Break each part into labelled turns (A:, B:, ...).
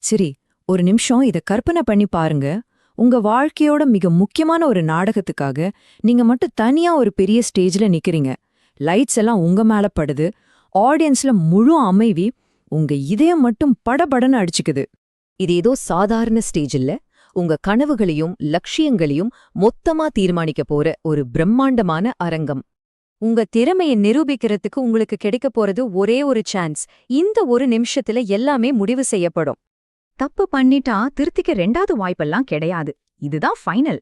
A: சரி, ஒரு நிமிஷம் இத கற்பனை பண்ணி பாருங்க. உங்க வாழ்க்கையோட மிக முக்கியமான ஒரு நாடகத்துக்காக நீங்க மட்டும் தனியா ஒரு பெரிய ஸ்டேஜ்ல நிக்கிறீங்க. லைட்ஸ் எல்லாம் உங்க மேல படுது. ஆடியன்ஸ்ல முழு அமைதி. உங்க இதயம் மட்டும் படபடன்னு அடிச்சுக்குது.
B: இது ஏதோ சாதாரண ஸ்டேஜ் இல்ல, உங்க கனவுகளையும் லட்சியங்களையும் மொத்தமா தீர்மானிக்க போற ஒரு பிரம்மாண்டமான அரங்கம். உங்க திறமையை நிரூபிக்கிறதுக்கு உங்களுக்கு கிடைக்க போறது ஒரே ஒரு சான்ஸ். இந்த ஒரு நிமிஷத்துல எல்லாமே முடிவு செய்யப்படும்.
C: தப்பு பண்ணிட்டா திருத்திக்க 2வது வாய்ப்பெல்லாம் கிடையாது. இதுதான் ஃபைனல்.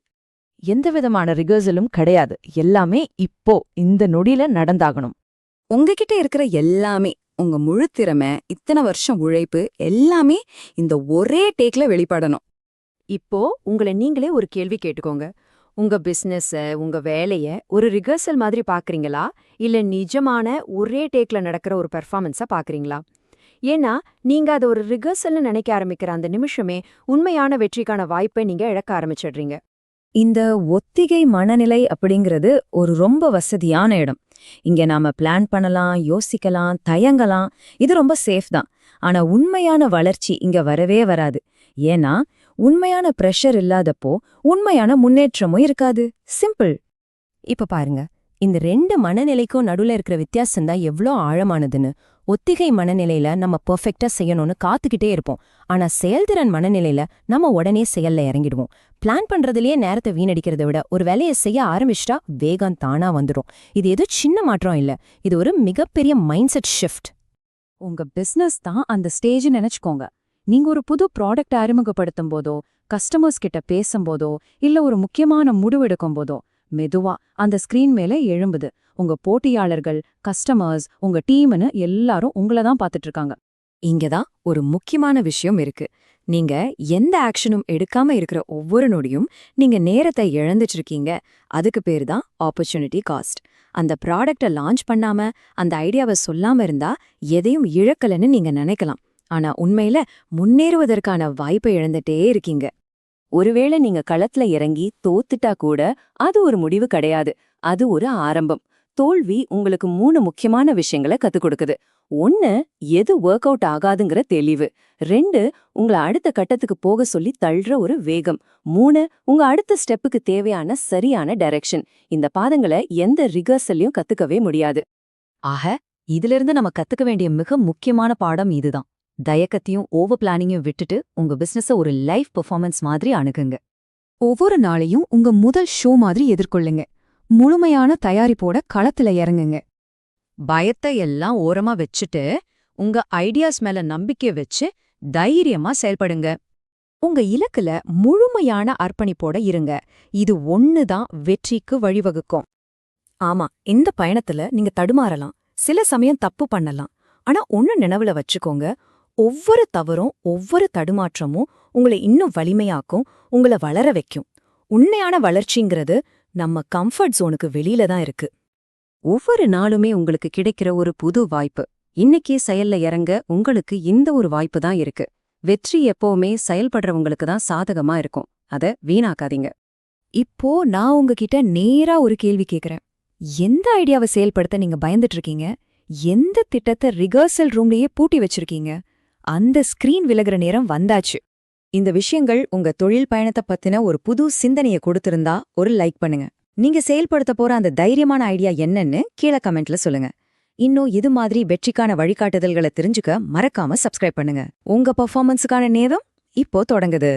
D: எந்த விதமான ரிகர்சலும் கிடையாது. எல்லாமே இப்போ இந்த நொடியில நடந்தாகணும்.
E: உங்ககிட்ட இருக்கிற எல்லாமே, உங்க முழு திறமை, இத்தனை வருஷம் உழைப்பு எல்லாமே இந்த ஒரே டேக்ல வெளிப்படணும்.
B: இப்போ உங்களை நீங்களே ஒரு கேள்வி கேட்டுக்கோங்க. உங்க பிசினஸ, உங்க வேலைய ஒரு ரிகர்சல் மாதிரி பாக்குறீங்களா, இல்ல நிஜமான ஒரே டேக்ல நடக்கிற ஒரு பெர்ஃபார்மன்ஸா பாக்குறீங்களா? ஏன்னா நீங்க அதை ஒரு ரிகர்சல்னு நினைக்க ஆரம்பிக்கிற அந்த நிமிஷமே உண்மையான வெற்றிக்கான வாய்ப்பை நீங்க இழக்க ஆரம்பிச்சிடுறீங்க.
A: இந்த ஒத்திகை மனநிலை அப்படிங்கிறது ஒரு ரொம்ப வசதியான இடம். இங்க நாம பிளான் பண்ணலாம், யோசிக்கலாம், தயங்கலாம். இது ரொம்ப சேஃப் தான். ஆனா உண்மையான வளர்ச்சி இங்க வரவே வராது. ஏன்னா உண்மையான பிரஷர் இல்லாதப்போ உண்மையான முன்னேற்றமும் இருக்காது. சிம்பிள்.
B: இப்ப பாருங்க, இந்த 2 மனநிலைக்கும் நடுவுல இருக்கிற வித்தியாசம் தான் எவ்வளோ ஆழமானதுன்னு. ஒத்திகை மனநிலையில நம்ம பெர்ஃபெக்ட்டா செய்யணும்னு காத்துக்கிட்டே இருப்போம். ஆனா செயல்திறன் மனநிலையில நம்ம உடனே செயல்ல இறங்கிடுவோம். பிளான் பண்றதுலயே நேரத்தை வீணடிக்கிறத விட ஒரு வேலையை செய்ய ஆரம்பிச்சிட்டா வேகம் தானா வந்துடும். இது ஏதோ சின்ன மாற்றம் இல்ல, இது ஒரு மிகப்பெரிய மைண்ட் செட் ஷிஃப்ட்.
D: உங்க பிசினஸ் தான் அந்த ஸ்டேஜ் நினைச்சுக்கோங்க. நீங்க ஒரு புது ப்ராடக்ட் அறிமுகப்படுத்தும் போதோ, கஸ்டமர்ஸ் கிட்ட பேசும்போதோ, இல்ல ஒரு முக்கியமான முடிவு எடுக்கும் போதோ மெதுவா அந்த ஸ்கிரீன் மேல எழும்புது. உங்க போட்டியாளர்கள், கஸ்டமர்ஸ், உங்க டீம்னு எல்லாரும் உங்கள தான் பாத்துட்டு இருக்காங்க.
A: இங்கதான் ஒரு முக்கியமான விஷயம் இருக்கு. நீங்க எந்த ஆக்ஷனும் எடுக்காம இருக்கிற ஒவ்வொரு நொடியும் நீங்க நேரத்தை இழந்துட்டு இருக்கீங்க. அதுக்கு பேரு தான் ஆப்பர்ச்சுனிட்டி காஸ்ட். அந்த ப்ராடக்டை லான்ச் பண்ணாம, அந்த ஐடியாவை சொல்லாம இருந்தா எதையும் இழக்கலன்னு நீங்க நினைக்கலாம். ஆனா உண்மையில முன்னேறுவதற்கான வாய்ப்பை இழந்துட்டே இருக்கீங்க.
B: ஒருவேளை நீங்க களத்துல இறங்கி தோத்துட்டா கூட அது ஒரு முடிவு கிடையாது, அது ஒரு ஆரம்பம். தோல்வி உங்களுக்கு 3 முக்கியமான விஷயங்களை கத்துக் கொடுக்குது. 1, எது ஒர்க் அவுட் ஆகாதுங்கிற தெளிவு. 2, உங்களை அடுத்த கட்டத்துக்கு போக சொல்லி தள்ளுற ஒரு வேகம். 3, உங்க அடுத்த ஸ்டெப்புக்கு தேவையான சரியான டைரக்ஷன். இந்த பாதங்களை எந்த ரிகர்சல்லையும் கத்துக்கவே முடியாது.
C: ஆக இதிலிருந்து நம்ம கத்துக்க வேண்டிய மிக முக்கியமான பாடம் இதுதான். தயக்கத்தையும் ஓவர் பிளானிங்கையும் விட்டுட்டு உங்க பிசினஸ ஒரு லைவ் பெர்ஃபார்மன்ஸ் மாதிரி அணுகுங்க. ஒவ்வொரு நாளையும் உங்க முதல் ஷோ மாதிரி எதிர்கொள்ளுங்க. முழுமையான தயாரிப்போட களத்துல இறங்குங்க.
A: பயத்தை எல்லாம் ஓரமா வச்சுட்டு உங்க ஐடியாஸ் மேல நம்பிக்கை வச்சு தைரியமா செயல்படுங்க. உங்க இலக்குல முழுமையான அர்ப்பணிப்போட இருங்க. இது ஒண்ணுதான் வெற்றிக்கு வழிவகுக்கும். ஆமா, இந்த பயணத்துல நீங்க தடுமாறலாம், சில சமயம் தப்பு பண்ணலாம். ஆனா ஒண்ணு நினைவுல வச்சுக்கோங்க, ஒவ்வொரு தவறும், ஒவ்வொரு தடுமாற்றமும் உங்களை இன்னும் வலிமையாக்கும், உங்களை வளர வைக்கும். உண்மையான வளர்ச்சிங்கிறது நம்ம கம்ஃபர்ட் ஜோனுக்கு வெளியில தான் இருக்கு.
B: ஒவ்வொரு நாளுமே உங்களுக்கு கிடைக்கிற ஒரு புது வாய்ப்பு. இன்னைக்கே செயல்ல இறங்க உங்களுக்கு இந்த ஒரு வாய்ப்பு தான் இருக்கு. வெற்றி எப்பவுமே செயல்படுறவங்களுக்கு தான் சாதகமா இருக்கும். அத வீணாக்காதீங்க.
A: இப்போ நான் உங்ககிட்ட நேரா ஒரு கேள்வி கேக்குறேன். எந்த ஐடியாவை செயல்படுத்த நீங்க பயந்துட்டு இருக்கீங்க? எந்த திட்டத்தை ரிகர்சல் ரூம்லயே பூட்டி வச்சிருக்கீங்க? அந்த ஸ்கிரீன் விலகுற நேரம் வந்தாச்சு. இந்த விஷயங்கள் உங்க தொழில் பயணத்தை பத்தின ஒரு புது சிந்தனையை கொடுத்திருந்தா ஒரு லைக் பண்ணுங்க. நீங்க செயல்படுத்த போற அந்த தைரியமான ஐடியா என்னன்னு கீழே கமெண்ட்ல சொல்லுங்க. இன்னும் இது மாதிரி வெற்றிக்கான வழிகாட்டுதல்களை தெரிஞ்சுக்க மறக்காம சப்ஸ்கிரைப் பண்ணுங்க. உங்க பெர்ஃபார்மன்ஸுக்கான நேரம் இப்போ தொடங்குது.